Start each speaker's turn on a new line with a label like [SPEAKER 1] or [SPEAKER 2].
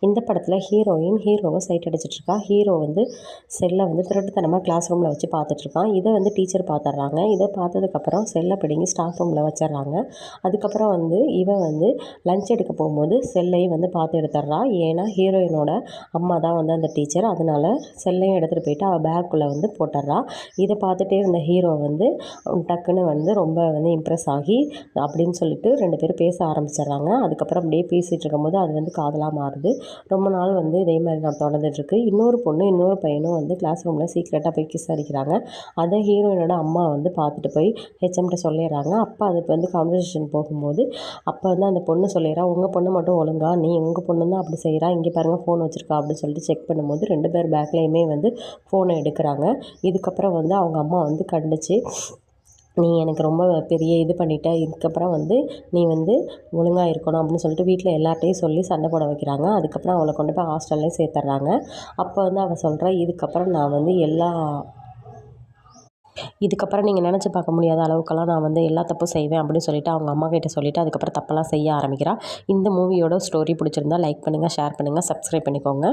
[SPEAKER 1] இந்த படத்தில் ஹீரோவை சைட் அடிச்சிட்ருக்கா. ஹீரோ வந்து செல்லை வந்து திருட்டுத்தனமாக கிளாஸ் ரூமில் வச்சு பார்த்துட்ருக்கான். இதை வந்து டீச்சர் பார்த்துட்றாங்க. இதை பார்த்ததுக்கப்புறம் செல்லை பிடுங்கி ஸ்டாஃப் ரூமில் வச்சிட்றாங்க. அதுக்கப்புறம் வந்து இவன் வந்து லஞ்ச் எடுக்க போகும்போது செல்லையும் வந்து பார்த்து எடுத்துட்றா. ஏன்னா ஹீரோயினோட அம்மா தான் வந்து அந்த டீச்சர். அதனால் செல்லையும் எடுத்துகிட்டு போயிட்டு அவள் பேக்குள்ளே வந்து போட்டுடுறா. இதை பார்த்துட்டே இருந்த ஹீரோ வந்து டக்குன்னு வந்து ரொம்ப வந்து இம்ப்ரெஸ் ஆகி அப்படின்னு சொல்லிட்டு 2 பேரும் பேச ஆரம்பிச்சிடுறாங்க. அதுக்கப்புறம் அப்படியே பேசிகிட்டு இருக்கும்போது அது வந்து காதலாக மாறுது. ரொம்ப நாள் வந்து இதே மாதிரி நான் தொடர்ந்துட்டுருக்கு. இன்னொரு பொண்ணு இன்னொரு பையனும் வந்து கிளாஸ் ரூமில் சீக்ரெட்டாக போய் கிஸ் அடிக்கிறாங்க. அதை ஹீரோயினோட அம்மா வந்து பார்த்துட்டு போய் ஹெச்எம்கிட்ட சொல்லிடுறாங்க. அப்போ அதுக்கு வந்து கான்வர்சேஷன் போகும்போது அப்போ வந்து அந்த பொண்ணு சொல்லிடுறா, உங்கள் பொண்ணு மட்டும் ஒழுங்கா, நீ உங்கள் பொண்ணு தான் அப்படி செய்கிறா, இங்கே பாருங்கள் ஃபோன் வச்சுருக்கா அப்படின்னு சொல்லிட்டு செக் பண்ணும்போது 2 பேர் பேக்லேயுமே வந்து ஃபோனை எடுக்கிறாங்க. இதுக்கப்புறம் வந்து அவங்க அம்மா வந்து கண்டிச்சு, நீ எனக்கு ரொம்ப பெரிய இது பண்ணிட்ட, இதுக்கப்புறம் வந்து நீ வந்து ஒழுங்காக இருக்கணும் அப்படின்னு சொல்லிட்டு வீட்டில் எல்லார்ட்டையும் சொல்லி சண்டை போட வைக்கிறாங்க. அதுக்கப்புறம் அவளை கொண்டு போய் ஹாஸ்டல்லையும் சேர்த்துட்றாங்க. அப்போ வந்து அவள் சொல்கிறா, இதுக்கப்புறம் நீங்கள் நினச்சி பார்க்க முடியாத அளவுக்கெல்லாம் நான் வந்து எல்லா தப்பும் செய்வேன் அப்படின்னு சொல்லிட்டு அவங்க அம்மா கிட்ட சொல்லிவிட்டு அதுக்கப்புறம் தப்பெல்லாம் செய்ய ஆரம்பிக்கிறா. இந்த மூவியோட ஸ்டோரி பிடிச்சிருந்தா லைக் பண்ணுங்கள், ஷேர் பண்ணுங்கள், சப்ஸ்கிரைப் பண்ணிக்கோங்க.